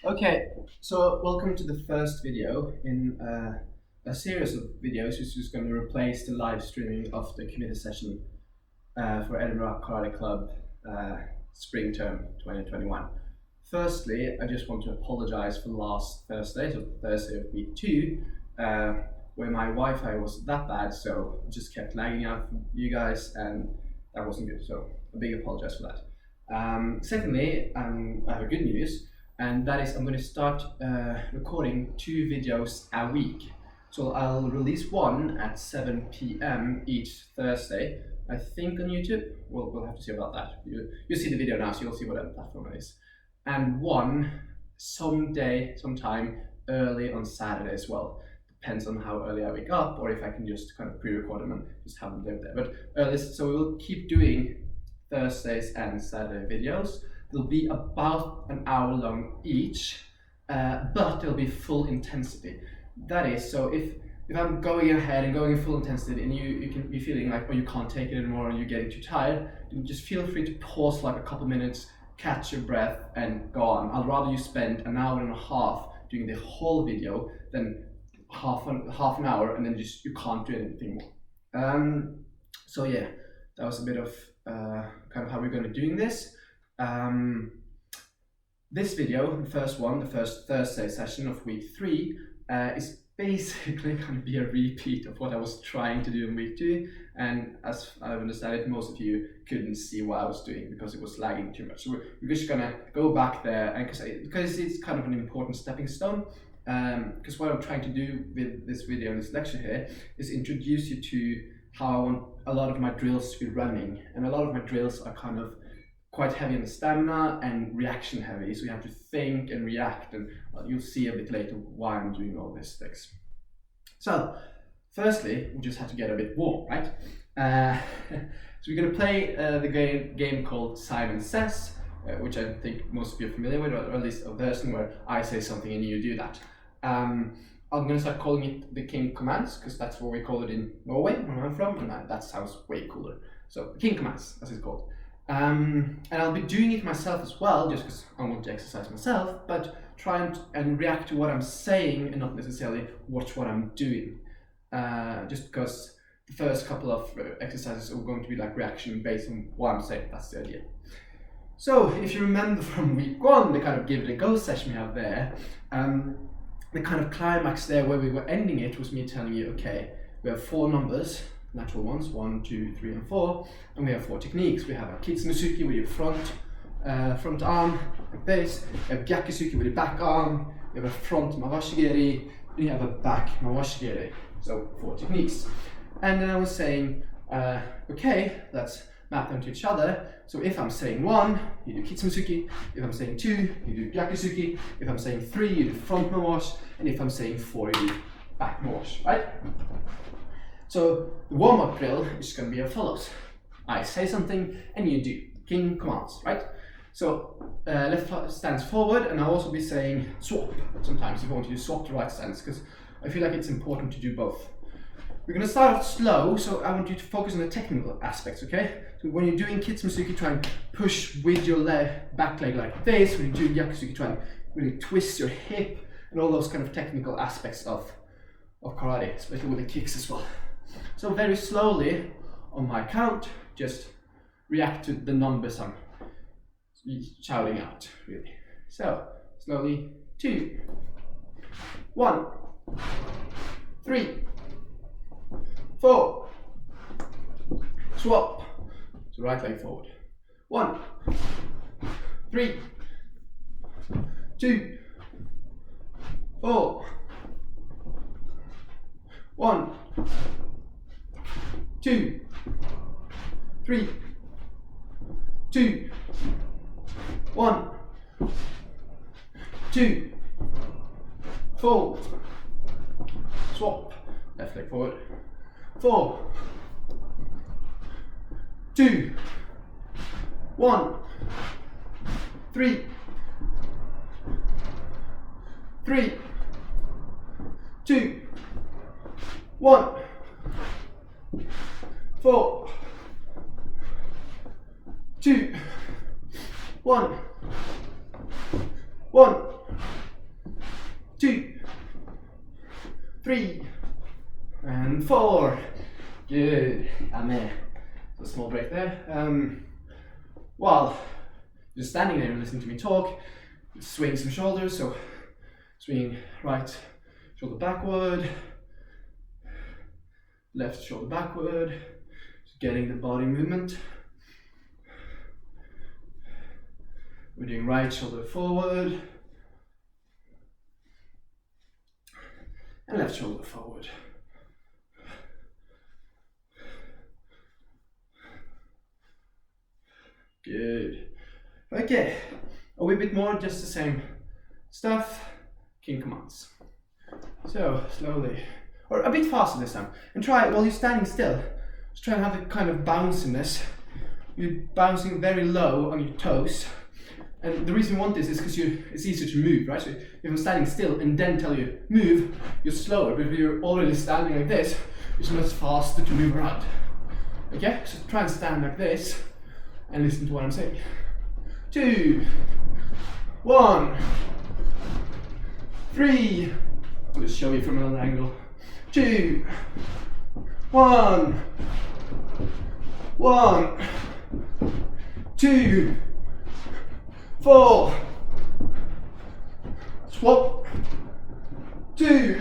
Okay, so welcome to the first video in a series of videos which is going to replace the live streaming of the community session for Edinburgh Karate Club spring term 2021. Firstly, I just want to apologize for last Thursday, so Thursday of week 2, where my Wi-Fi was that bad, so it just kept lagging out for you guys, and that wasn't good, so a big apologize for that. Secondly, I have a good news, and that is I'm going to start recording 2 videos a week. So I'll release one at 7 p.m. each Thursday, I think on YouTube. We'll have to see about that. You'll see the video now, so you'll see what that platform is. And one sometime early on Saturday as well. Depends on how early I wake up, or if I can just kind of pre-record them and just have them live there. But early, so we'll keep doing Thursdays and Saturday videos. They'll be about an hour long each, but they'll be full intensity. That is, so if I'm going ahead and going in full intensity and you can be feeling like, oh, you can't take it anymore and you're getting too tired, then just feel free to pause for like a couple minutes, catch your breath and go on. I'd rather you spend an hour and a half doing the whole video than half an hour and then just you can't do anything more. So yeah, that was a bit of kind of how we're going to be doing this. This video, the first Thursday session of week 3, is basically going to be a repeat of what I was trying to do in week 2, and as I understand it, most of you couldn't see what I was doing because it was lagging too much. So we're just going to go back there, and because it's kind of an important stepping stone, because what I'm trying to do with this video and this lecture here is introduce you to how I want a lot of my drills to be running, and a lot of my drills are kind of quite heavy on the stamina and reaction heavy, so you have to think and react, and you'll see a bit later why I'm doing all these things. So firstly, we just have to get a bit warm, right? So we're going to play the game called Simon Says, which I think most of you are familiar with, or at least a version where I say something and you do that. I'm going to start calling it the King Commands, because that's what we call it in Norway, where I'm from, and that sounds way cooler. So King Commands, as it's called. And I'll be doing it myself as well, just because I want to exercise myself, but try and react to what I'm saying and not necessarily watch what I'm doing. Just because the first couple of exercises are going to be like reaction based on what I'm saying. That's the idea. So if you remember from week 1, the kind of give it a go session we have there, the kind of climax there where we were ending it was me telling you, okay, we have 4 numbers, natural ones, 1, 2, 3, and 4, and we have 4 techniques. We have a Kitsunosuke with your front arm, like this. We have Gyakusuke with your back arm. We have a front Mawashigiri, and you have a back Mawashigiri. So 4 techniques. And then I was saying, okay, let's map them to each other. So if I'm saying 1, you do Kitsunosuke. If I'm saying 2, you do Gyakusuke. If I'm saying 3, you do front Mawashi. And if I'm saying 4, you do back Mawashi, right? So the warm-up drill is going to be as follows. I say something and you do. King Commands, right? So left stance forward, and I'll also be saying swap sometimes if you want to do swap to right stance, because I feel like it's important to do both. We're going to start off slow, so I want you to focus on the technical aspects, okay? So when you're doing Kitsunosuke, try and push with your back leg like this. When you do Gyakusuke, try and really twist your hip, and all those kind of technical aspects of karate, especially with the kicks as well. So very slowly, on my count, just react to the numbers I'm shouting out, really. So, slowly, 2, 1, 3, 4, swap, so right leg forward, 1, 3, 2, 4, 1, 2, 3, 2, 1, 2, 4, swap, left leg forward, 4, 2, 1, 3, 3, 2, 1, 4, 2, 1, 1, 3, and 4. Good. Amen. So a small break there. While you're standing there and listening to me talk, swing some shoulders. So swing right shoulder backward, left shoulder backward, just getting the body movement. We're doing right shoulder forward and left shoulder forward. Good. Okay, a wee bit more, just the same stuff, king commands. So slowly, or a bit faster this time, and try while you're standing still. Just try and have the kind of bounciness. You're bouncing very low on your toes, and the reason you want this is because it's easier to move, right? So if I'm standing still and then tell you move, you're slower. But if you're already standing like this, it's much faster to move around. Okay, so try and stand like this and listen to what I'm saying. 2, 1, 3. I'll just show you from another angle. 2, 1, 1, 2, 4. Swap. 2,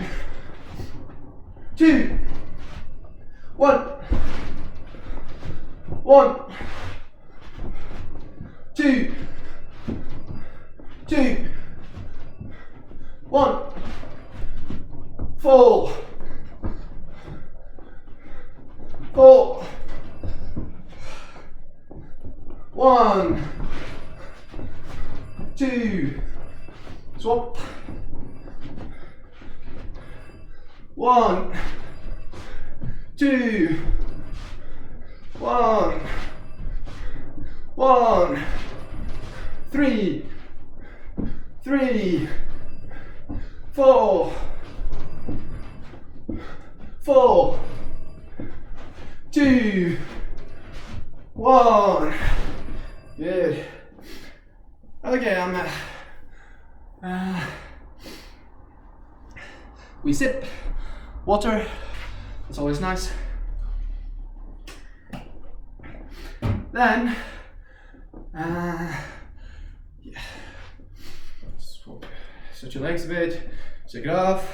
2, 1, 1, 2, 2, 1, 4, 4, 1, 2, swap, 1, 2, 1, 1, 3, 3, 4, 4, 2, 1. Good. Okay, we sip water. It's always nice. Then, yeah. Stretch your legs a bit. Shake it off.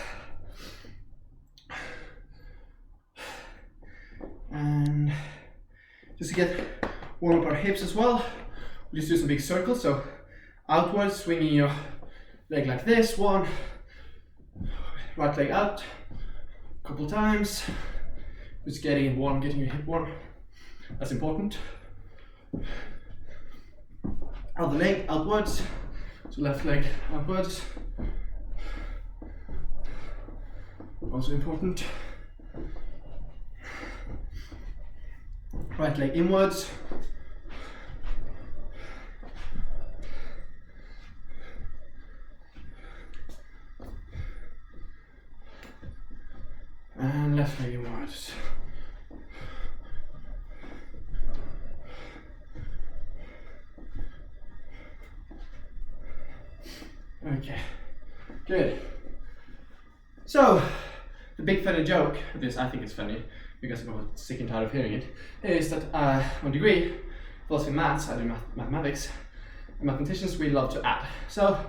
And just to get warm up our hips as well, we'll just do some big circles. So outwards, swinging your leg like this. 1, right leg out, a couple times. Just getting it warm, getting your hip warm. That's important. Other leg outwards, so left leg outwards. Also important. Right leg inwards. And left leg inwards. Okay, good. So, the big funny joke, this I think it's funny because I'm sick and tired of hearing it, is that my degree, philosophy and maths, I do mathematics, and mathematicians we love to add. So,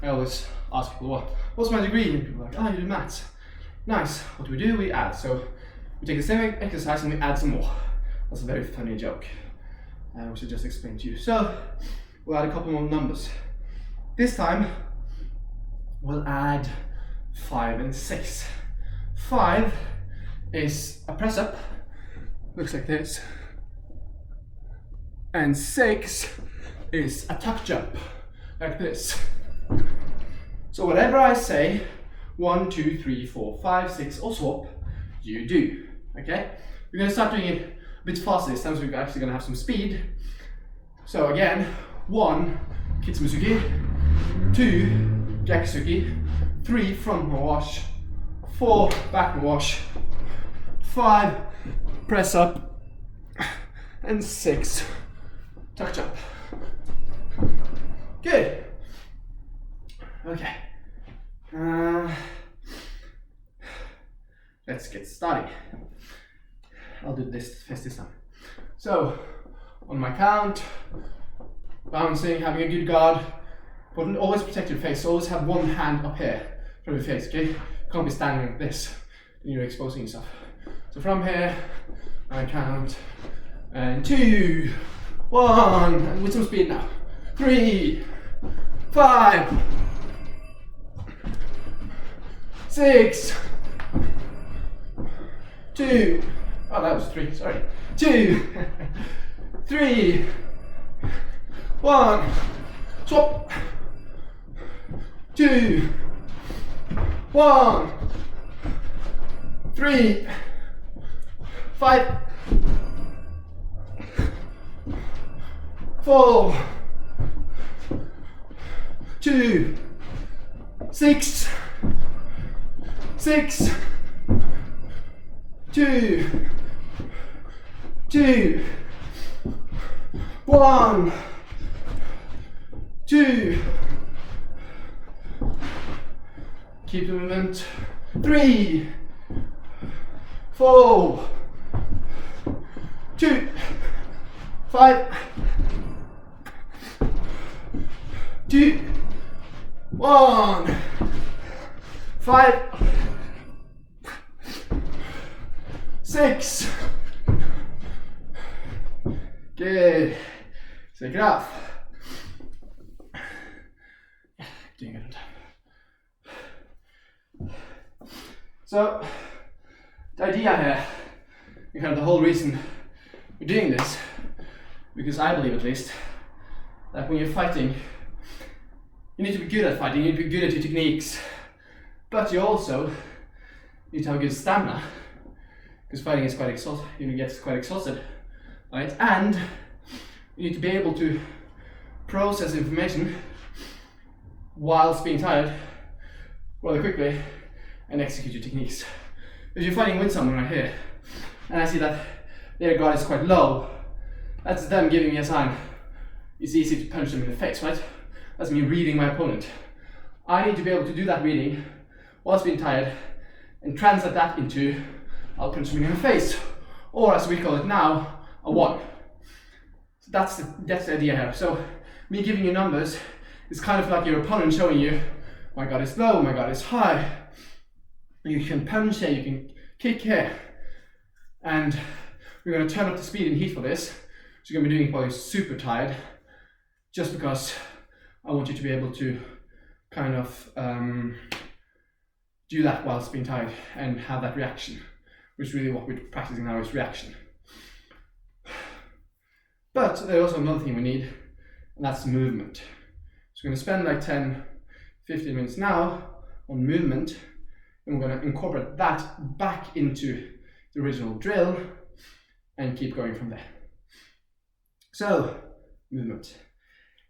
I always ask people, what's my degree? And people are like, you do maths. Nice, what do? We add. So, we take the same exercise and we add some more. That's a very funny joke, which I just explained to you. So, we'll add a couple more numbers. This time, we'll add 5 and 6. 5 is a press up, looks like this, and 6 is a tuck jump, like this. So whatever I say, 1, 2, 3, 4, 5, 6, or swap, you do, okay? We're gonna start doing it a bit faster this time, so we're actually gonna have some speed. So again, 1, Kitsumitsuki, 2, Gyakusuki, 3, front wash, 4, back wash, 5, press up, and 6, tuck jump. Good. let's get started. I'll do this first this time. So, on my count, bouncing, having a good guard, but always protect your face. Always have one hand up here from your face, okay? Can't be standing like this, then you're exposing yourself. So from here, I count, and 2, 1, and with some speed now. 3, 5, 6, 2, oh that was 3, sorry. 2, 3, 1, swap. 2, 1, 3, 5, 4, 2, 6, 6, 2, 2, 1, 2, keep the movement, 3, 4, 2, 5, 2, 1, 5, 6, good, shake it off, doing it on time. So, the idea here, and kind of the whole reason we're doing this, because I believe at least, that when you're fighting, you need to be good at fighting, you need to be good at your techniques, but you also need to have a good stamina, because fighting is quite exhausted, you get quite exhausted, right? And you need to be able to process information whilst being tired rather quickly and execute your techniques. If you're fighting with someone right here, and I see that their guard is quite low, that's them giving me a sign. It's easy to punch them in the face, right? That's me reading my opponent. I need to be able to do that reading whilst being tired and translate that into, I'll punch them in the face, or as we call it now, a 1. So that's the idea here. So me giving you numbers is kind of like your opponent showing you, my guard is low, my guard is high. You can punch here, you can kick here, and we're going to turn up the speed and heat for this. So you're going to be doing it while you're super tired, just because I want you to be able to kind of do that whilst being tired and have that reaction, which is really what we're practicing now, is reaction. But there's also another thing we need, and that's movement. So we're going to spend like 10-15 minutes now on movement, and we're going to incorporate that back into the original drill and keep going from there. So, movement.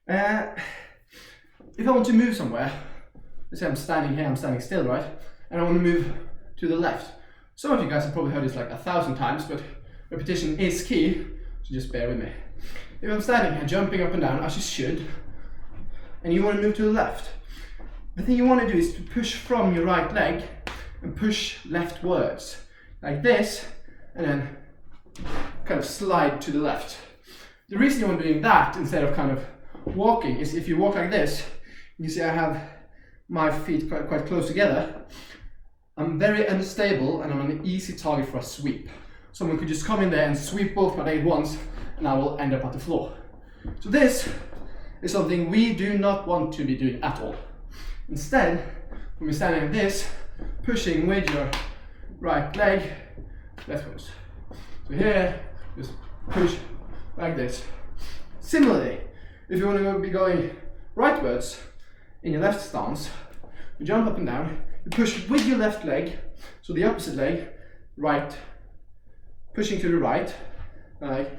If I want to move somewhere, let's say I'm standing here, I'm standing still, right? And I want to move to the left. Some of you guys have probably heard this like 1,000 times, but repetition is key, so just bear with me. If I'm standing here, jumping up and down, as you should, and you want to move to the left, the thing you want to do is to push from your right leg and push leftwards, like this, and then kind of slide to the left. The reason you want to be doing that instead of kind of walking is if you walk like this, you see I have my feet quite close together, I'm very unstable and I'm an easy target for a sweep. Someone could just come in there and sweep both my legs once and I will end up at the floor. So this is something we do not want to be doing at all. Instead, when we're standing like this, pushing with your right leg leftwards. So here, just push like this. Similarly, if you want to be going rightwards in your left stance, you jump up and down, you push with your left leg, so the opposite leg, right, pushing to the right, like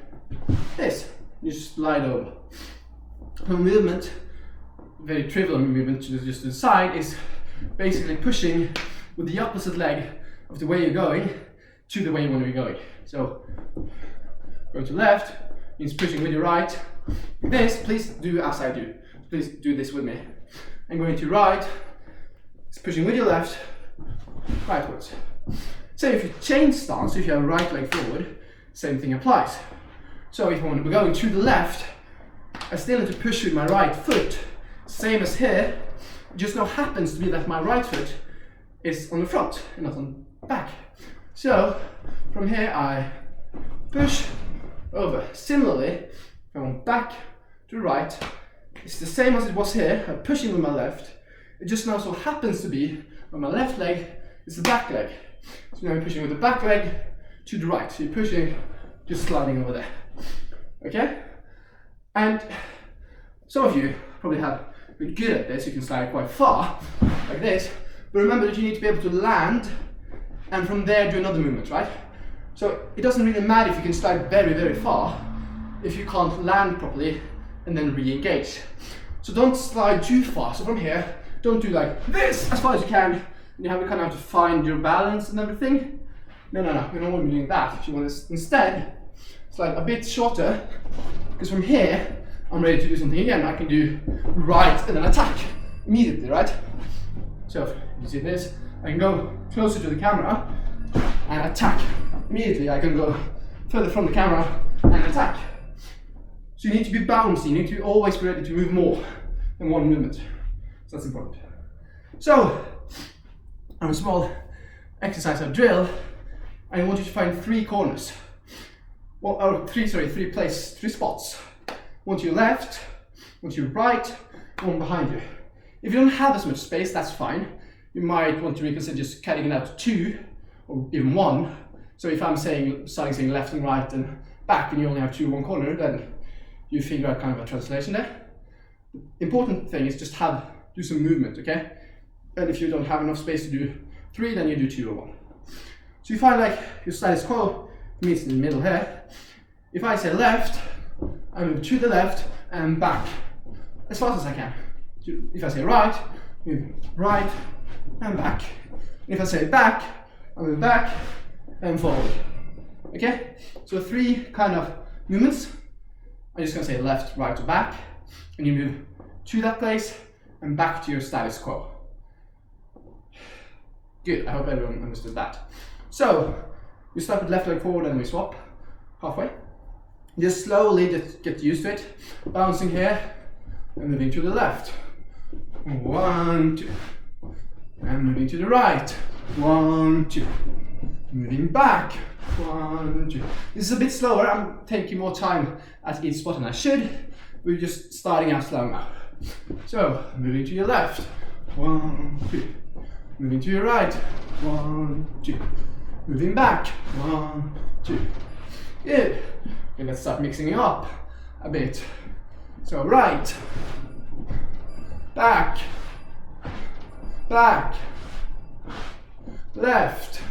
this. You just slide over. The movement, very trivial movement just to the side, is basically pushing with the opposite leg of the way you're going to the way you want to be going. So, going to left means pushing with your right. This, please do as I do. Please do this with me. And going to right is pushing with your left, rightwards. Say if you change stance, if you have right leg forward, same thing applies. So if I want to be going to the left, I still need to push with my right foot, same as here. It just now happens to be that my right foot is on the front and not on the back. So from here I push over. Similarly, if I want back to the right, it's the same as it was here. I'm pushing with my left. It just now so happens to be on my left leg is the back leg. So now I'm pushing with the back leg to the right. So you're pushing, just sliding over there. Okay? And some of you probably have been good at this. You can slide quite far, like this. But remember that you need to be able to land and from there do another movement, right? So it doesn't really matter if you can slide very, very far if you can't land properly and then re-engage. So don't slide too far. So from here, don't do like this as far as you can. And you have to kind of have to find your balance and everything. No, you don't want to be doing that. If you want to instead slide a bit shorter, because from here, I'm ready to do something again. I can do right and then attack immediately, right? So if you see this, I can go closer to the camera and attack. Immediately I can go further from the camera and attack. So you need to be bouncy, you need to always be ready to move more than one movement. So that's important. So, on a small exercise or drill, I want you to find 3 corners. Well, or three spots. One to your left, one to your right, one behind you. If you don't have as much space, that's fine. You might want to reconsider just cutting it out to 2 or even 1. So if I'm starting saying left and right and back and you only have 2 1 corner, then you figure out kind of a translation there. The important thing is just do some movement, okay? And if you don't have enough space to do 3, then you do 2 or 1. So you find like your status quo meets in the middle here. If I say left, I move to the left and back as fast as I can. If I say right, move right and back. If I say back, I move back and forward. Okay? So 3 kind of movements. I'm just going to say left, right, or back. And you move to that place and back to your status quo. Good, I hope everyone understood that. So, we start with left leg forward and we swap halfway. Just slowly get used to it. Bouncing here and moving to the left. 1, 2. And moving to the right. 1, 2. Moving back. 1, 2. This is a bit slower. I'm taking more time at each spot than I should. We're just starting out slow now. So, moving to your left. 1, 2. Moving to your right. 1, 2. Moving back. 1, 2. Good. Okay, let's start mixing it up a bit. So, right. Back. Back. Left.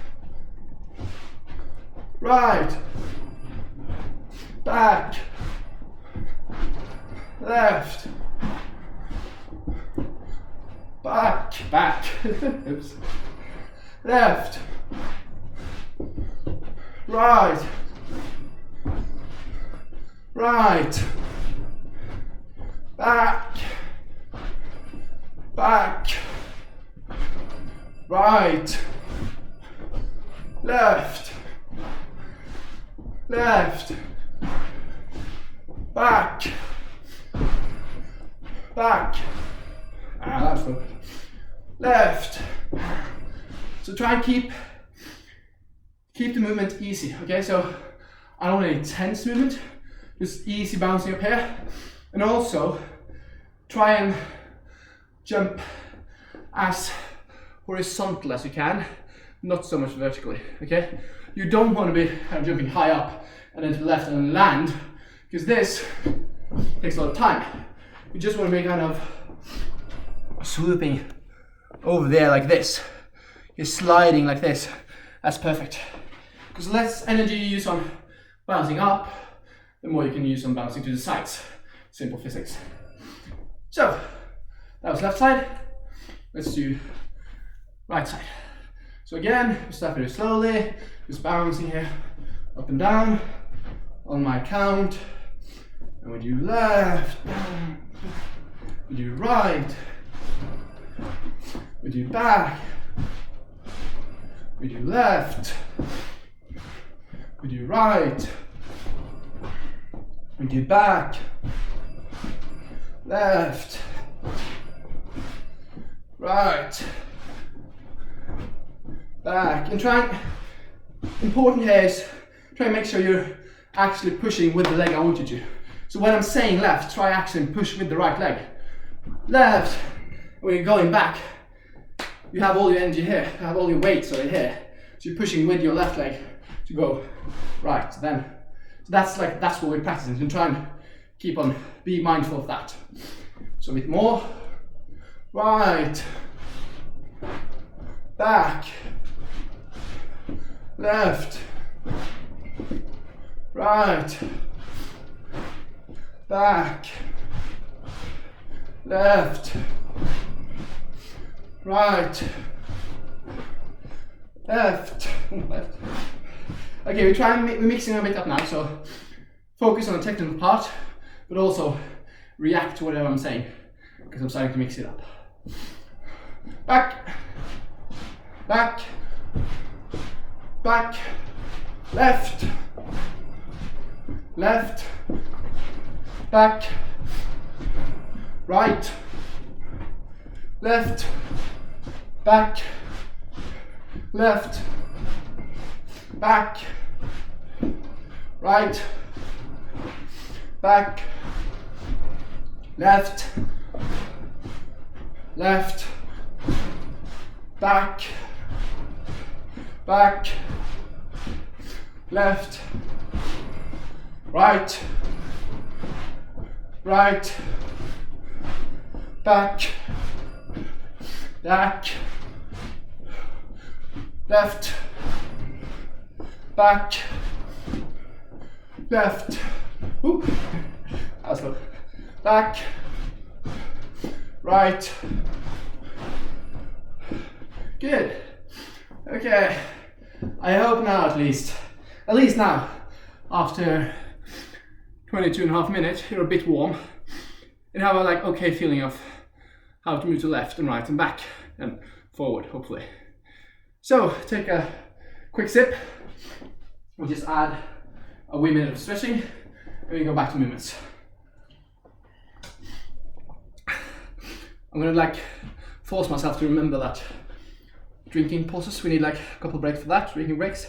Right. Back. Left. Back. Oops. Left. Right. Right. Back. Right. Left. Back. That's good. Left. So try and keep the movement easy. Okay, so I don't want any tense movement, just easy bouncing up here. And also try and jump as horizontal as you can, not so much vertically. Okay, you don't want to be jumping high up and then to the left and then land, because this takes a lot of time. You just want to be kind of swooping over there like this. You're sliding like this. That's perfect. Because the less energy you use on bouncing up, the more you can use on bouncing to the sides. Simple physics. So, that was left side. Let's do right side. So again, we start very slowly, just bouncing here, up and down, on my count. And we do left, we do right, we do back, we do left, we do right, we do back, left, right, back. And important here is try and make sure you're actually pushing with the leg I want you to. So when I'm saying left, try actually push with the right leg. Left, when you're going back, you have all your energy here, you have all your weight here. So you're pushing with your left leg to go right. So that's what we're practicing. So try and be mindful of that. So a bit more. Right, back, left, right, back, left, right, left. Okay, we're mixing a bit up now, so focus on the technical part, but also react to whatever I'm saying, because I'm starting to mix it up. Back, back, back, left, left, back, right, left, back, left, back, right, back, left, left, back, back, left, right, right, back, back, left, back, left, ooh, that's good, back, right, good, okay, I hope now at least now, after 22.5 minutes, you're a bit warm, and have a okay feeling of how to move to left and right and back and forward, hopefully. So take a quick sip. We'll just add a wee minute of stretching, and we go back to movements. I'm gonna force myself to remember that drinking pauses, we need a couple breaks for that, drinking breaks,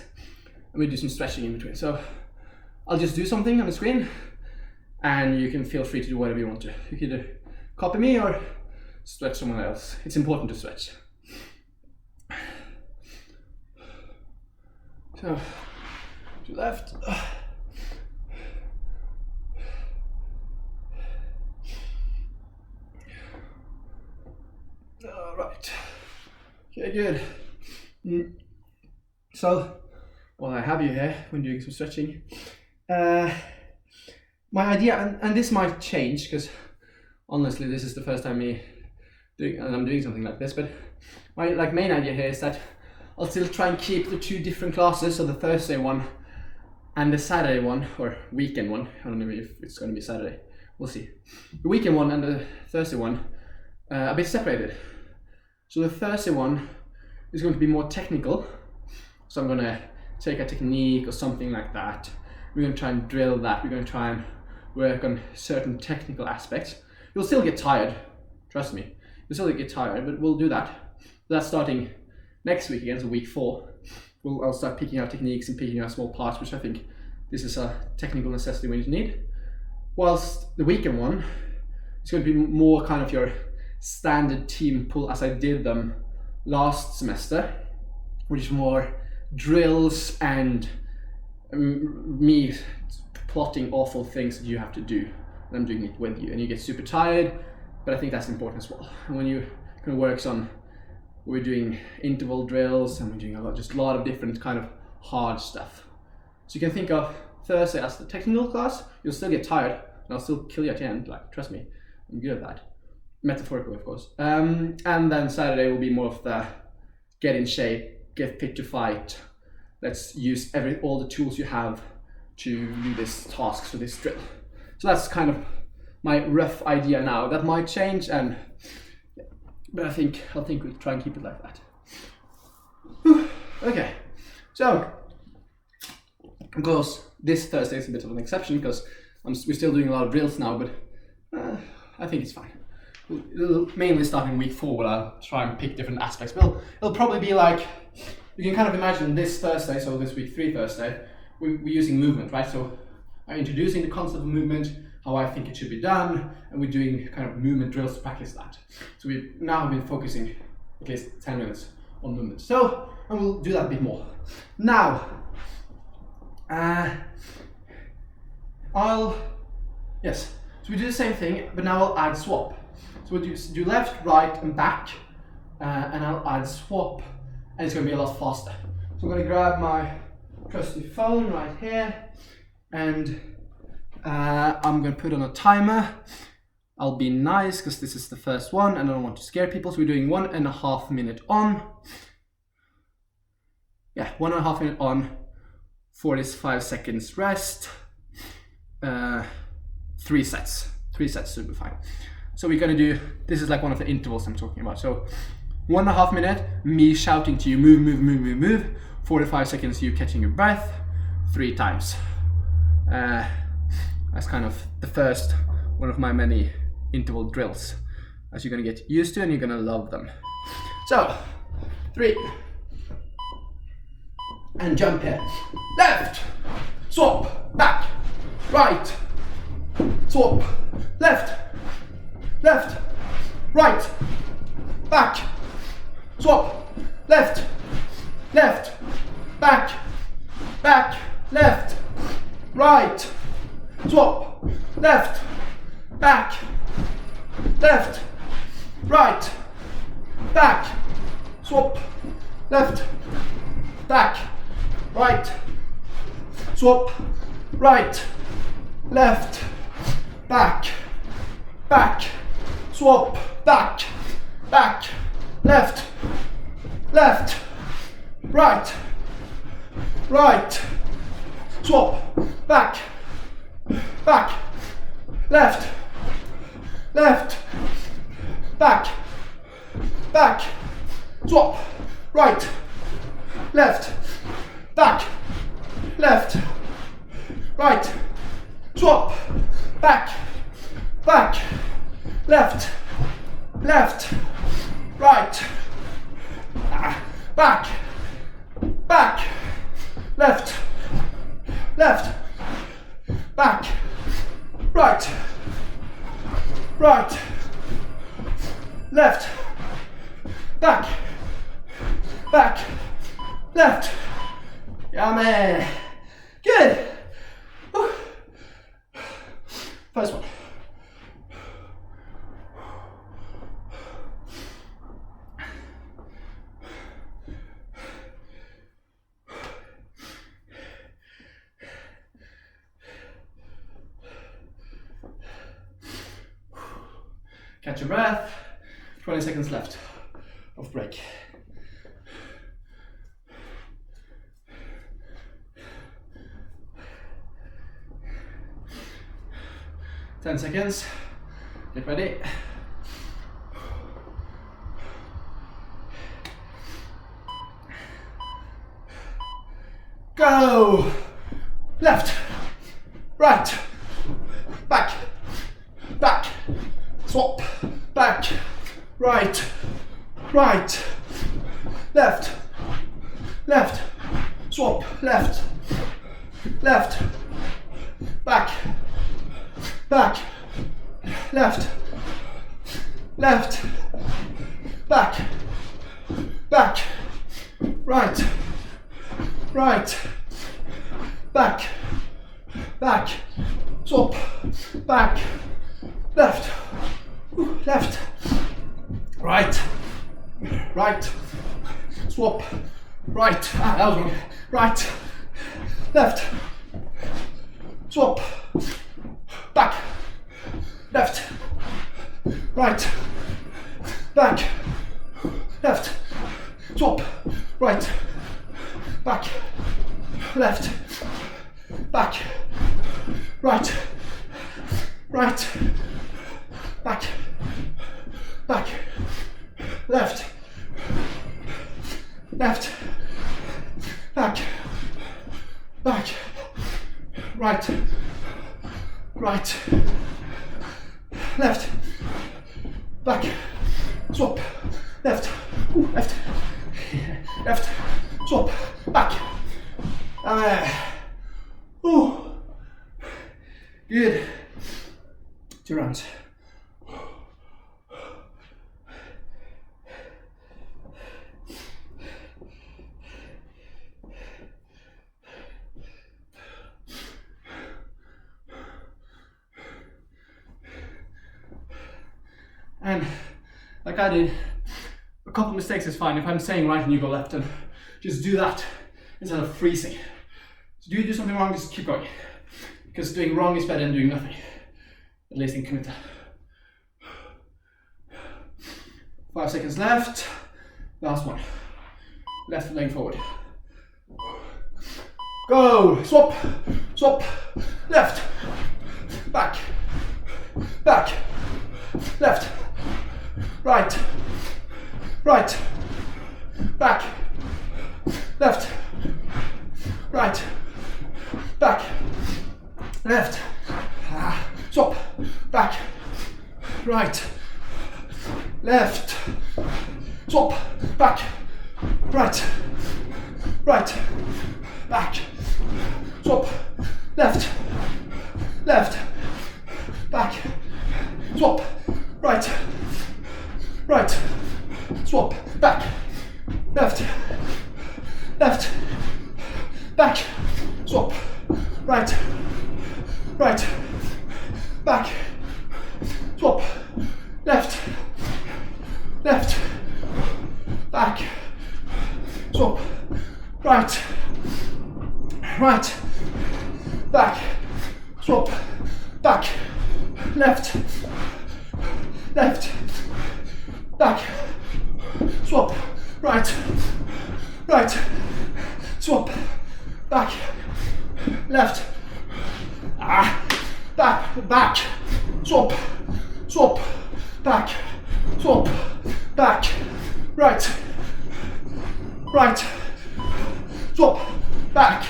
and we do some stretching in between. So I'll just do something on the screen, and you can feel free to do whatever you want to. You can either copy me or stretch someone else. It's important to stretch. So, to left. Right. Okay, good. So, while I have you here, when doing some stretching, my idea, and this might change because honestly, this is the first time I'm doing something like this. But my main idea here is that I'll still try and keep the two different classes, so the Thursday one and the Saturday one, or weekend one. I don't know if it's going to be Saturday. We'll see. The weekend one and the Thursday one a bit separated. So the Thursday one is going to be more technical. So I'm going to take a technique or something like that. We're going to try and drill that. We're going to try and work on certain technical aspects. You'll still get tired, trust me. You'll still get tired, but we'll do that. That's starting next week again, so week 4. I'll start picking out techniques and picking out small parts, which I think this is a technical necessity we need. Whilst the weekend one is going to be more kind of your standard team pull as I did them last semester, which is more drills and me plotting awful things that you have to do, and I'm doing it with you, and you get super tired, but I think that's important as well. And when you kind of works on, we're doing interval drills and we're doing a lot of different kind of hard stuff. So you can think of Thursday as the technical class. You'll still get tired, and I'll still kill you at the end, trust me, I'm good at that. Metaphorical, of course. And then Saturday will be more of the get in shape, get fit to fight. Let's use all the tools you have to do this task, so this drill. So that's kind of my rough idea now. That might change, but I think we'll try and keep it like that. Okay, so of course this Thursday is a bit of an exception because we're still doing a lot of drills now, but I think it's fine. We'll mainly start in week 4 where I'll try and pick different aspects. But it'll probably be like, you can kind of imagine this Thursday, so this week 3 Thursday, we're using movement, right? So I'm introducing the concept of movement, how I think it should be done, and we're doing kind of movement drills to practice that. So we now have been focusing at least 10 minutes on movement. So, and we'll do that a bit more. Now, yes, so we do the same thing, but now I'll add swap. So we'll do left, right, and back, and I'll add swap, and it's going to be a lot faster. So I'm going to grab my trusty phone right here, and I'm going to put on a timer. I'll be nice because this is the first one and I don't want to scare people. So we're doing 1.5 minutes on. Yeah, 1.5 minutes on, 45 seconds rest. 3 sets. 3 sets should be fine. So we're going to do, this is like one of the intervals I'm talking about. So 1.5 minutes, me shouting to you, move, move, move, move, move. 45 seconds, you catching your breath 3 times. That's kind of the first one of my many interval drills, as you're gonna get used to and you're gonna love them. So, 3, and jump here. Left, swap, back, right, swap, left, left, right, back, swap, left, left, back, back, left, right, swap, left, back, left, right, back, swap, left, back, right, swap, right, left, back, back, swap, back, back, left, left, right, right, swap, back, back, left, left, back, back, swap, right, left, back, left, right, swap, back, back, left, left, right, back, back, left, left, back, right, right, left, back, back, left. Yeah, man. Good. Whew. First one. Catch your breath. 20 seconds left of break. Ten seconds. Get ready. Go. Left. Right. Back. Back. Swap. Back. Right. Right. Left. Left. Swap. Left. Left. Back. Back. Left. Left. Back. Back. Right. Right. Back. Back. Swap. Back. Left. Left. Right. Right. Swap. Right. That was wrong. Right. Left. Swap. Back. Left. Right. Back. Left. Swap. Right. Back. Left. Back. Right. Right. Back. Back. Left. Left. right, right, left, back, swap, left, left, left, swap, back. Good. 2 rounds. And like I did, a couple mistakes is fine. If I'm saying right and you go left, and just do that instead of freezing. So do you do something wrong, just keep going. Because doing wrong is better than doing nothing. At least in Kmitha. 5 seconds left. Last one. Left leg forward. Go! Swap! Swap! Left! Back! Back! Left! Right! Right! Back! Left! Right! Back! Left! Swap! Back! Right! Left! Swap! Back! Right! Right! Back! Swap! Left! Left! Back! Swap! Right! Right! Swap! Back! Left! Left! Back! Swap! Right! Right! Back! Swap! Left! Left! Back! Swap! Right! Right! Back! Swap! Back! Left! Left! Back! Swap! Right! Right! Swap! Back! Left! Back! Back! Swap! Swap! Back! Swap! Back! Right! Right! Swap! Back!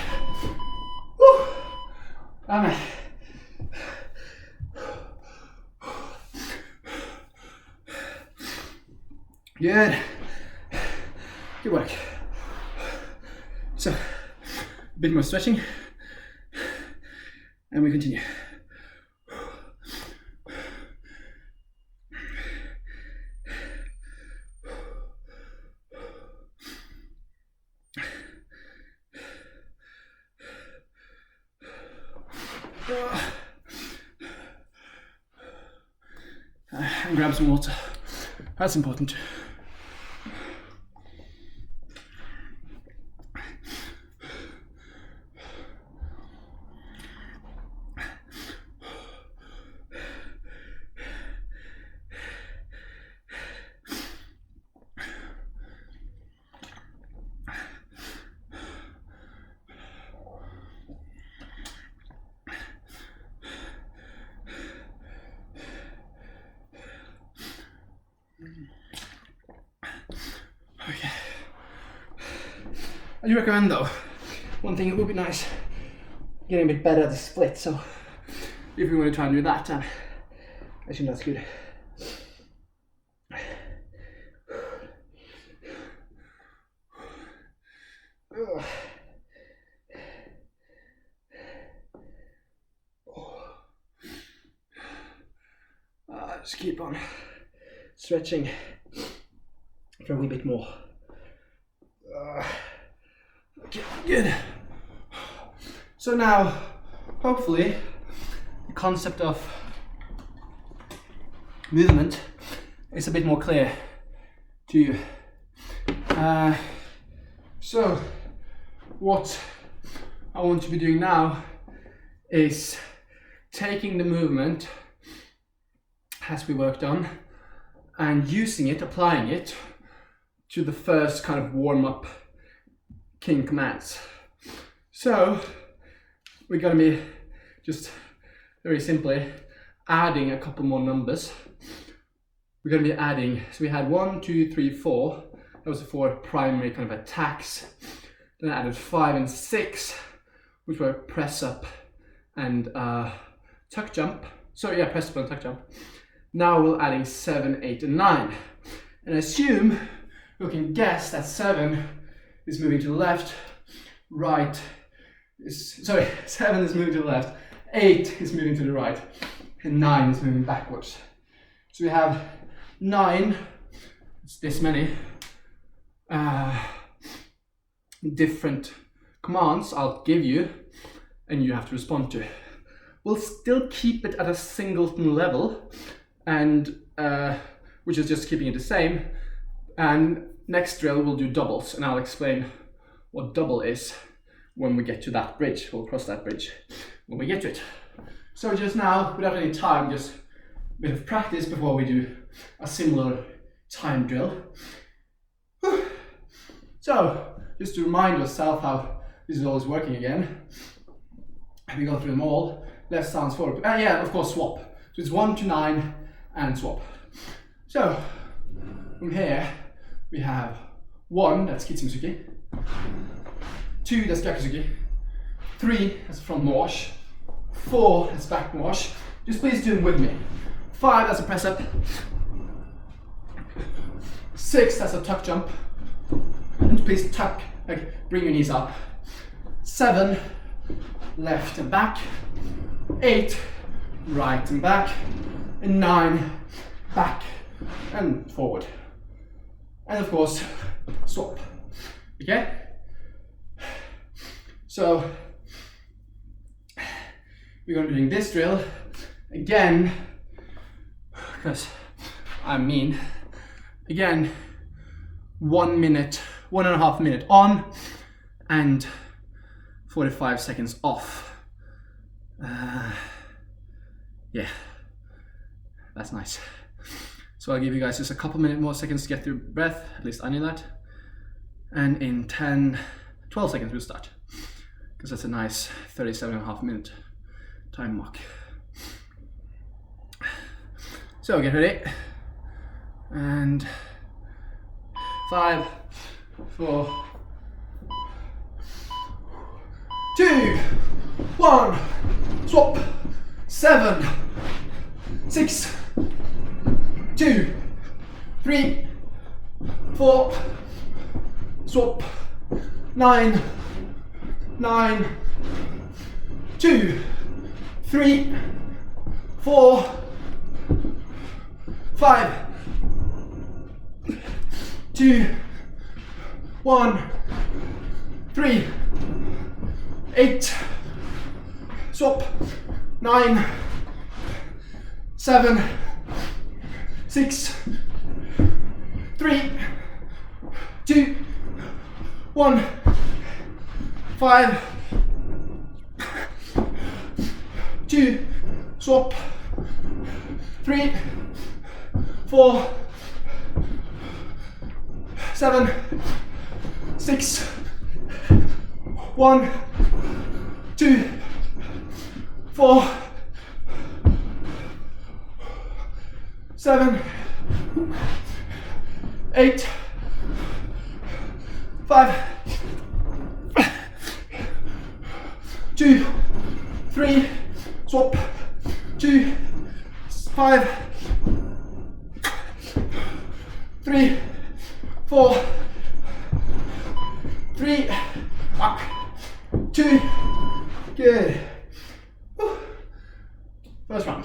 Woo! Amen. Good. Good work. So, a bit more stretching, and we continue. And grab some water. That's important. Okay. I do recommend though, one thing it would be nice, getting a bit better at the split, so if you want to try and do that, I think that's good. Just keep on stretching for a wee bit more. Okay, good. So now, hopefully, the concept of movement is a bit more clear to you. So, what I want to be doing now is taking the movement as we worked on and using it, applying it to the first kind of warm-up king commands. So we're going to be just very simply adding a couple more numbers. We're going to be adding, so we had 1, 2, 3, 4. That was the 4 primary kind of attacks. Then I added 5 and 6, which were press up and tuck jump. So yeah, press up and tuck jump. Now we're adding 7, 8, and 9. And assume you can guess that 7 is moving to the left, right. 7 is moving to the left, 8 is moving to the right, and 9 is moving backwards. So we have 9, it's this many different commands I'll give you, and you have to respond to. We'll still keep it at a singleton level, and which is just keeping it the same. And next drill we'll do doubles, and I'll explain what double is when we get to that bridge. We'll cross that bridge when we get to it. So just now, without any time, just a bit of practice before we do a similar time drill. So, just to remind yourself how this is always working again. We go through them all. Left stance forward. Yeah, of course, swap. So it's 1 to 9 and swap. So, from here, we have 1, that's Kitsumusuki. 2, that's Gyakusuki. 3, that's front wash. 4, that's back wash. Just please do them with me. 5, that's a press up. 6, that's a tuck jump. And please tuck, like bring your knees up. 7, left and back. 8, right and back. And 9, back and forward. And of course, swap. Okay? So, we're going to be doing this drill again, because again, 1 minute, 1.5 minutes on, and 45 seconds off. Yeah, that's nice. So I'll give you guys just a couple more seconds to get your breath, at least I need that. And in 12 seconds we'll start, because that's a nice 37.5 minute time mark. So get ready. And 5, 4, 2, 1, swap. 7, 6, 2, 3, 4, swap. 9, 2, 3, 4, 5, 2, 1, 3, 8, swap. 9, 7, 6, 3, 2, 1, 5, 2, swap. 3, 4, 7, 6, 1, 2, 4, 7, 8, 5, 2, 3, swap. 2, 5, 3, 4, 3, back, 2, good. Whew. First round.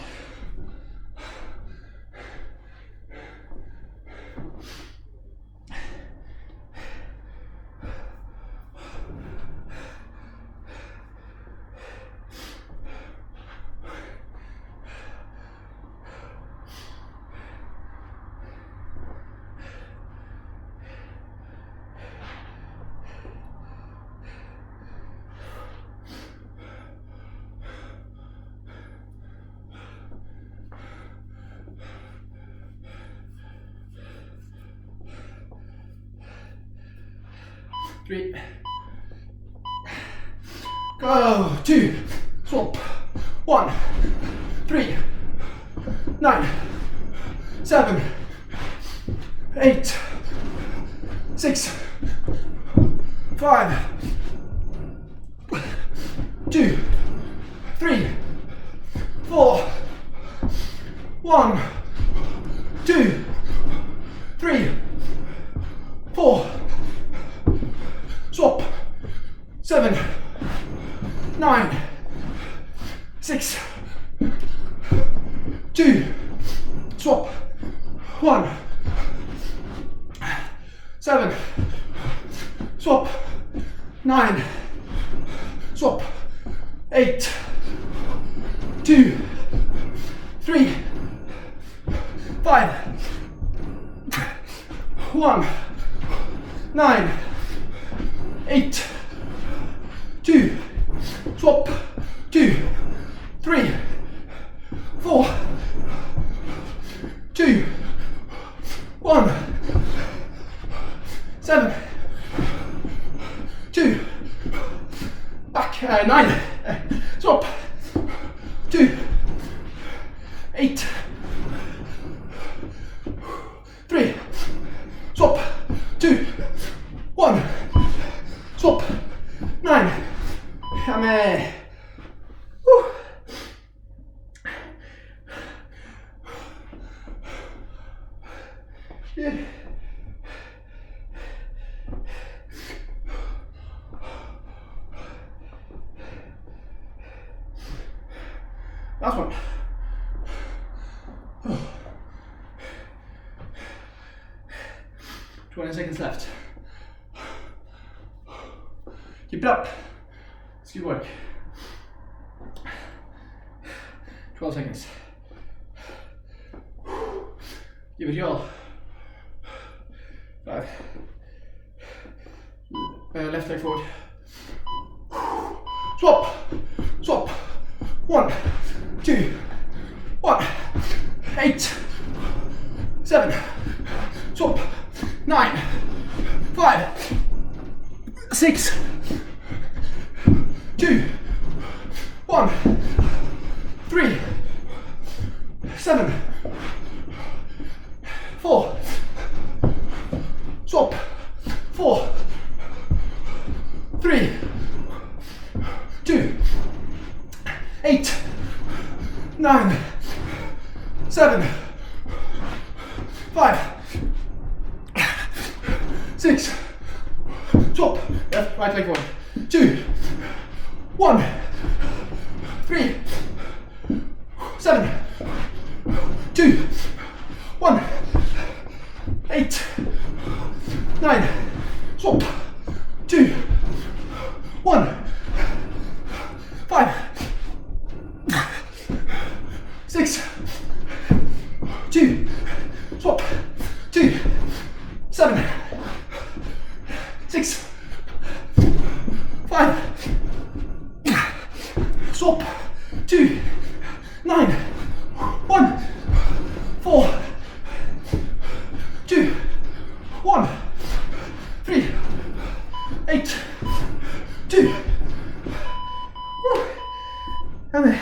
Three, go, 2, swap. 1, 3, 9, 7, 8, 6, 5, 2, 3, 4, 1, 2, 3, 4, swap, 7, 9, 6, 2, swap, 1, 7, swap, 9, swap, 8, 2, 3, 5, 1, 9, 8, 2, swap, 2, 3, 4, 2, 1, 7, 2, back, 9, swap, 2, 8, 3, swap, 2, 1, swap, 9, Hammer. Woo. Yeah. Last one. 20 seconds left. Keep it up. It's good work. 12 seconds. Give it your all. 5. Left leg forward. Swap. Swap. 1, 2, 1, 8, 7, swap, 9, 5, 6, 2, 1, 3, 7, 4, swap, 4, 3, 2, 8, 9, 7, 5, 6, swap, left, right leg forward, 2, 1, 3, 7, 2, 1, 8, 9, swap, 2, 1, 5, 6, 2, swap, 2, 7, 6, 5, swap, 2, 9, 1, 4, 2, 1, 3, 8, 2, and then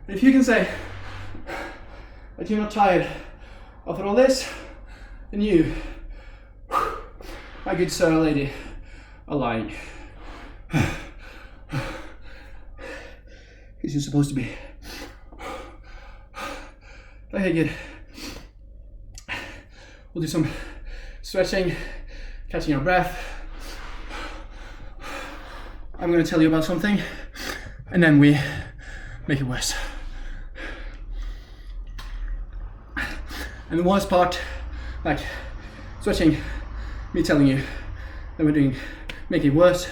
if you can say that you're not tired after all this, then you, my good sir or lady, are lying. Because you're supposed to be. Okay, good. We'll do some stretching, catching our breath. I'm going to tell you about something, and then we make it worse. And the worst part, like stretching, me telling you, then we're doing, make it worse,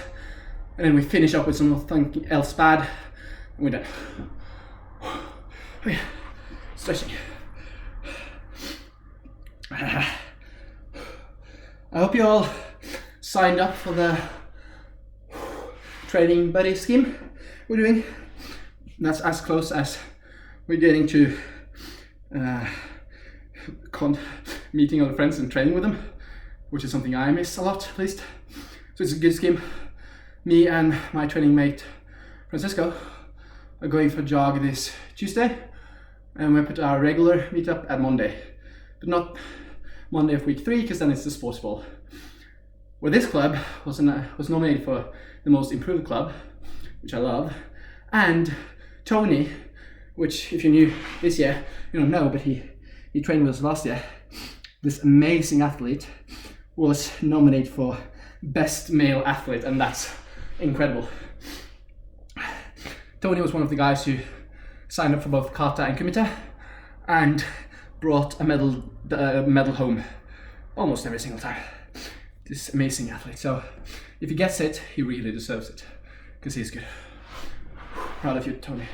and then we finish up with something else bad, and we're done. Okay, stretching. I hope you all signed up for the training buddy scheme we're doing. That's as close as we're getting to meeting other friends and training with them, which is something I miss a lot, at least. So it's a good scheme. Me and my training mate Francisco are going for a jog this Tuesday, and we put our regular meetup at Monday, but not Monday of week 3, because then it's the sports ball. where this club was nominated for the most improved club, which I love, and Tony, which if you're new this year, you don't know, but he trained with us last year. This amazing athlete was nominated for best male athlete, and that's incredible. Tony was one of the guys who signed up for both kata and kumite and brought a medal home almost every single time. This amazing athlete. So if he gets it, he really deserves it because he's good. Proud of you, Tony.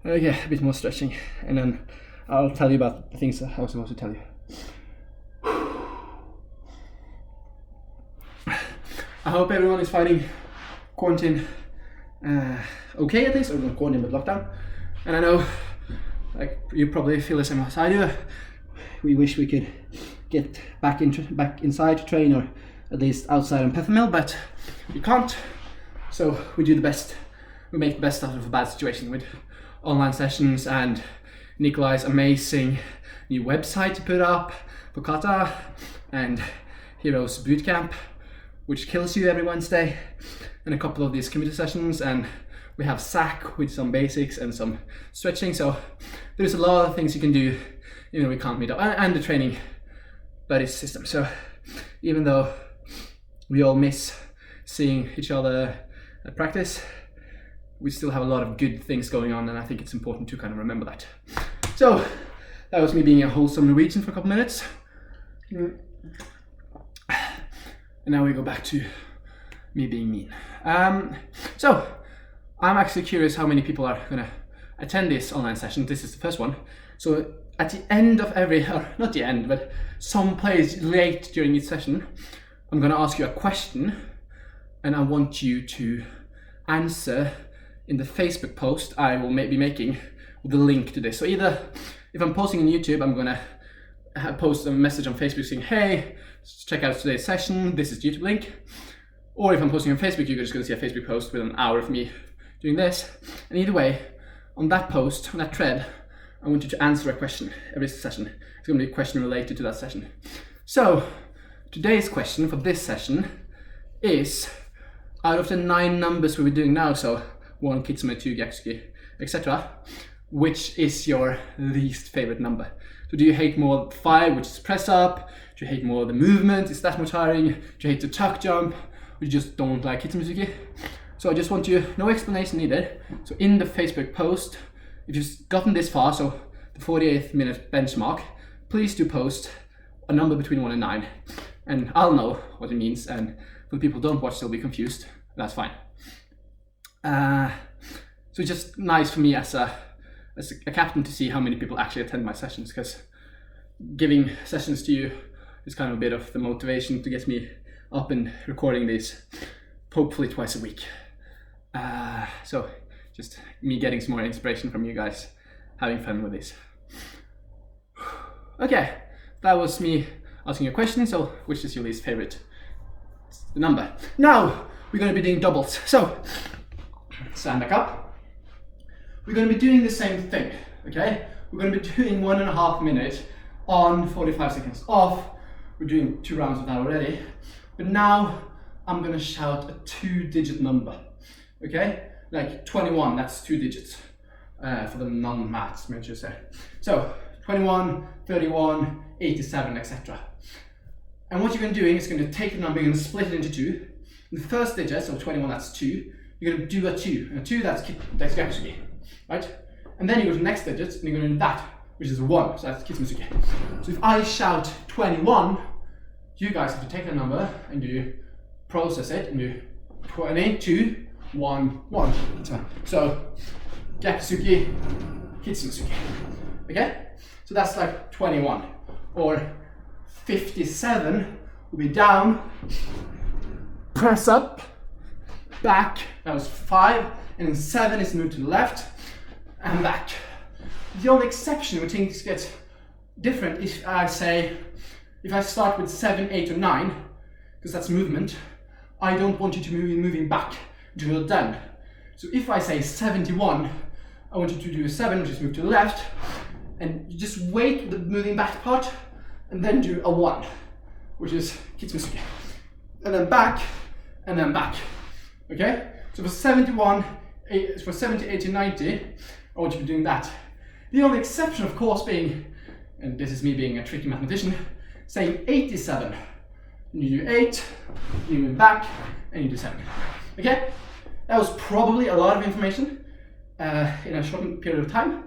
Okay, a bit more stretching, and then I'll tell you about the things I was supposed to tell you. I hope everyone is finding quarantine okay at least, or not quarantine but lockdown. And I know, like, you probably feel the same as I do. We wish we could get back inside to train, or at least outside on Pethamill, but we can't. So we do the best. We make the best out of a bad situation with online sessions and Nikolai's amazing new website to put up for kata, and Heroes Bootcamp, which kills you every Wednesday, and a couple of these community sessions, and we have SAC with some basics and some stretching. So there's a lot of things you can do even though we can't meet up, and the training buddy system. So even though we all miss seeing each other at practice, we still have a lot of good things going on, and I think it's important to kind of remember that. So that was me being a wholesome Norwegian for a couple minutes. And now we go back to me being mean. So I'm actually curious how many people are gonna attend this online session. This is the first one. So at the end of or not the end, but some place late during each session, I'm gonna ask you a question, and I want you to answer in the Facebook post I will be making with the link to this. So either if I'm posting on YouTube, I'm gonna post a message on Facebook saying, hey, check out today's session, this is the YouTube link. Or if I'm posting on Facebook, you're just gonna see a Facebook post with an hour of me doing this. And either way, on that post, on that thread, I want you to answer a question every session. It's gonna be a question related to that session. So today's question for this session is, out of the 9 numbers we're doing now, so 1 Kitsune, 2 Gyakusugi, etc., which is your least favorite number? So do you hate more 5, which is press up? Do you hate more the movement? Is that more tiring? Do you hate the tuck jump? Or you just don't like Kitsumitsuki? So I just want you, no explanation needed. So in the Facebook post, if you've gotten this far, so the 48th minute benchmark, please do post a number between 1 and 9. And I'll know what it means, and for the people who don't watch, they'll be confused. That's fine. So it's just nice for me as a captain to see how many people actually attend my sessions, because giving sessions to you is kind of a bit of the motivation to get me up and recording these, hopefully twice a week. So just me getting some more inspiration from you guys, having fun with this. Okay, that was me asking a question. So which is your least favorite number? Now we're going to be doing doubles. So stand back up. We're going to be doing the same thing, okay? We're going to be doing 1.5 minutes on, 45 seconds off. We're doing 2 rounds of that already. But now I'm going to shout a 2-digit number, okay? Like 21, that's 2 digits for the non-maths, I should say. So 21, 31, 87, etc. And what you're going to do is going to take the number, you're going to split it into 2. The first digit, so 21, that's 2. You're going to do a 2, and a 2, that's Gyakusugi, right? And then you go to the next digit, and you're going to do that, which is a 1, so that's Kitsumitsuki. So if I shout 21, you guys have to take the number and you process it and do 22, 1, 1. So Gyakusugi, Kitsumitsuki. Okay? So that's like 21. Or 57 will be down, press up, back, that was 5, and then 7 is moved to the left, and back. The only exception where things get different is if I start with 7, 8, or 9, because that's movement, I don't want you to be moving back until you're done. So if I say 71, I want you to do a 7, which is move to the left, and you just wait with the moving back part, and then do a 1, which is Kitsusuke. And then back, and then back. Okay? So for 71, for 70, 80, 90, I want you to be doing that. The only exception, of course, being, and this is me being a tricky mathematician, saying 87. You do 8, you move back, and you do 7. Okay? That was probably a lot of information in a short period of time.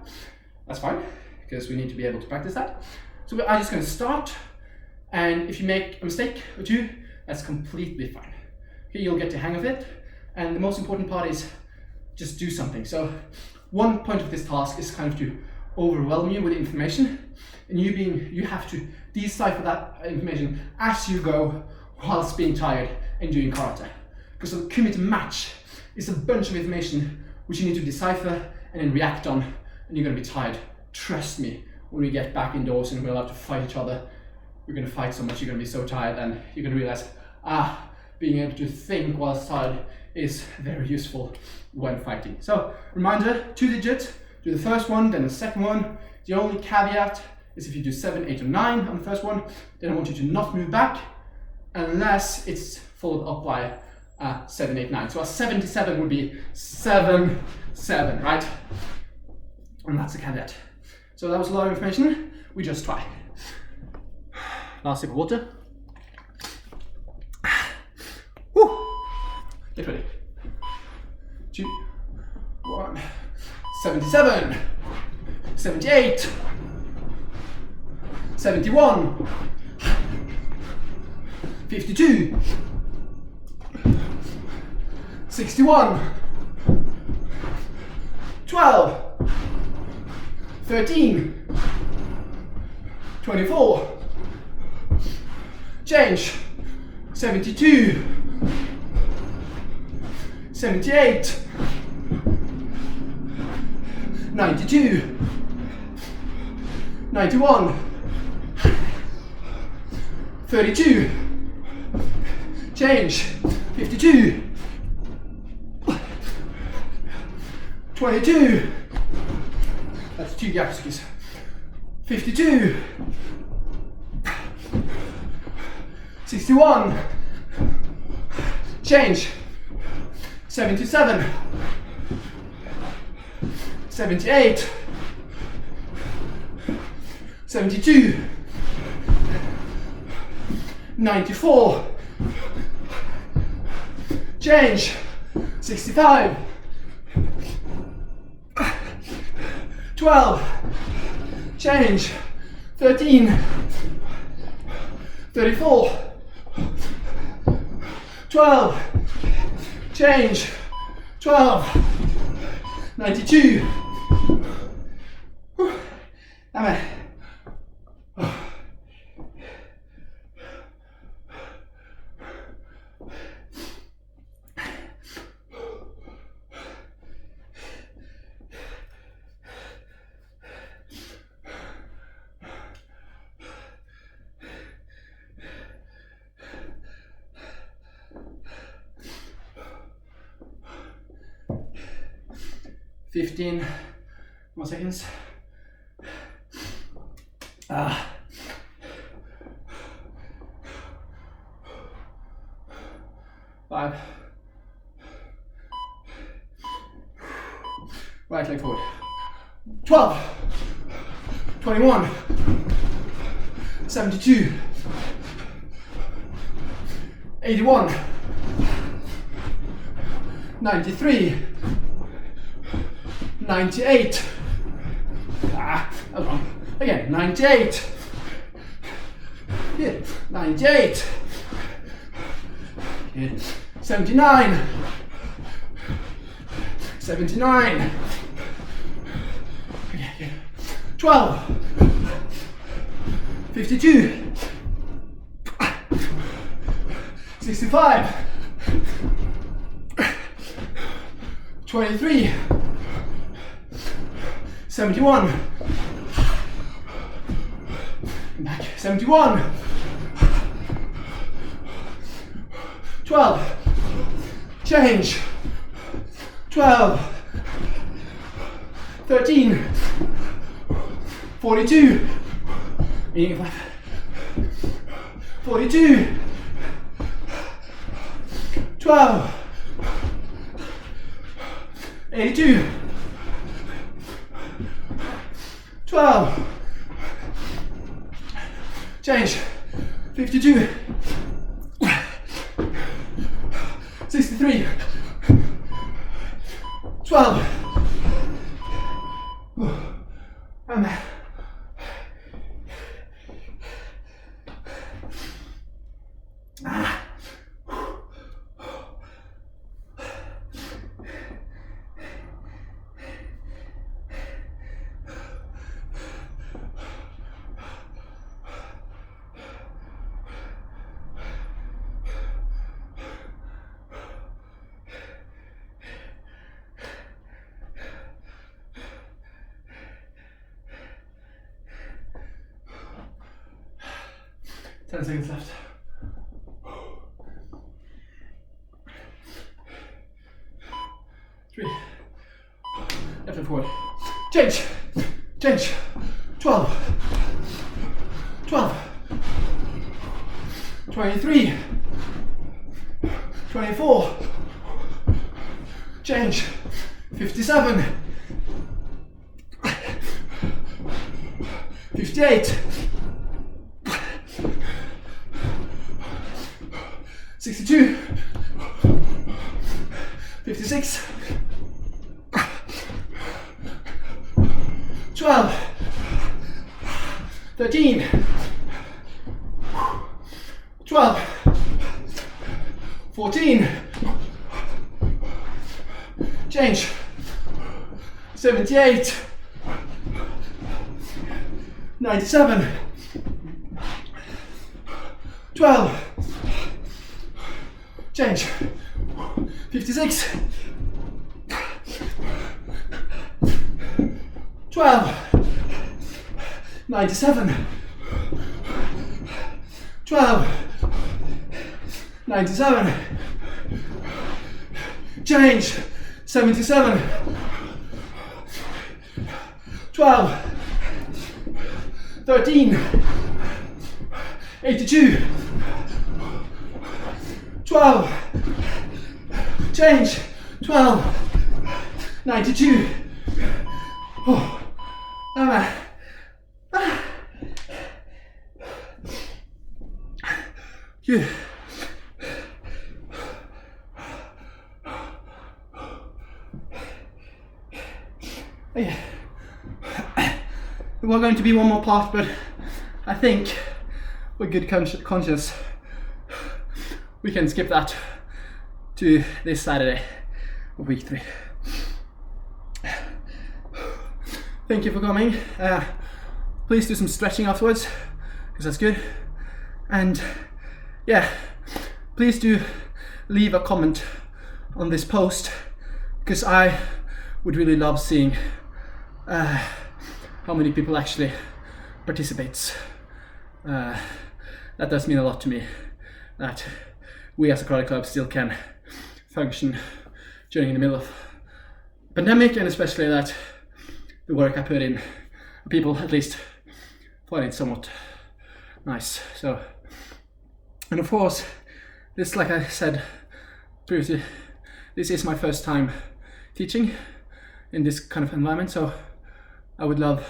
That's fine, because we need to be able to practice that. So I'm just going to start, and if you make a mistake or two, that's completely fine. Okay, you'll get the hang of it, and the most important part is just do something. So one point of this task is kind of to overwhelm you with information, and you have to decipher that information as you go whilst being tired and doing karate. Because the kumite match is a bunch of information which you need to decipher and then react on, and you're going to be tired. Trust me, when we get back indoors and we're allowed to fight each other, we're going to fight so much, you're going to be so tired, and you're going to realize, being able to think whilst tired is very useful when fighting. So, reminder, 2 digits, do the first one, then the second one. The only caveat is if you do 7, 8, or 9 on the first one, then I want you to not move back unless it's followed up by 7, 8, 9. So a 77 would be 7, 7, right? And that's the caveat. So that was a lot of information. We just try. Last sip of water. Woo! Get ready. 2, 1. 77. 78. 71. 52. 61. 12. 13. 24. Change. 72. 78. 92. 91. 32. Change. 52. 22. That's 2 Gyakutsuki. 52. 61. Change. 77. 78. 72. 94. Change. 65. 12. Change. 13. 34. 12. Change. 12. 92. Amen. 15 more seconds. 5. Right leg forward. 12. 21. 72. 81. 93. 98. That was wrong. Again, 98. Here, 98. Here, 79. 79. Okay, here. 12. 52. 65. 23. 71. Back. 71. 12. Change. 12. 13. 42. Meaning 42. 12. 82. 12. Change. 52. 63. 12. And ten seconds left. Three. Left and forward. Change. Change. 12. 12. 23. 24. Change. 57. 58. 62. 56. 12. 13. 12. 14. Change. 78. 97. 12. Change. 56. 12. 97. 12. 97. Change. 77. 12. 13. 82. 12. Change. 12. 92. Oh. Good. Yeah. There was going to be one more part, but I think with good conscience we can skip that to this Saturday of week 3. Thank you for coming. Please do some stretching afterwards, because that's good. And yeah, please do leave a comment on this post, because I would really love seeing how many people actually participates. That does mean a lot to me, that we as a karate club still can function during the middle of pandemic, and especially that the work I put in, people at least find it somewhat nice. So, and of course, this, like I said previously, this is my first time teaching in this kind of environment, so I would love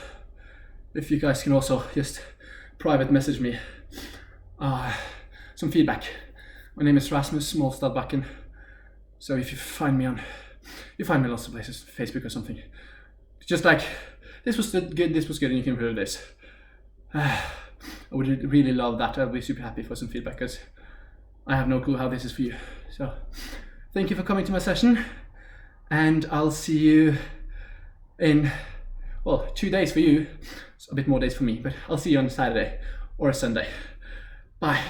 if you guys can also just private message me some feedback. My name is Rasmus Molstad-Bakken, so if you find me lots of places, Facebook or something, just like this was good, and you can improve this. I would really love that. I'd be super happy for some feedback, because I have no clue how this is for you. So thank you for coming to my session, and I'll see you in, well, 2 days for you, it's a bit more days for me, but I'll see you on Saturday or Sunday. Bye.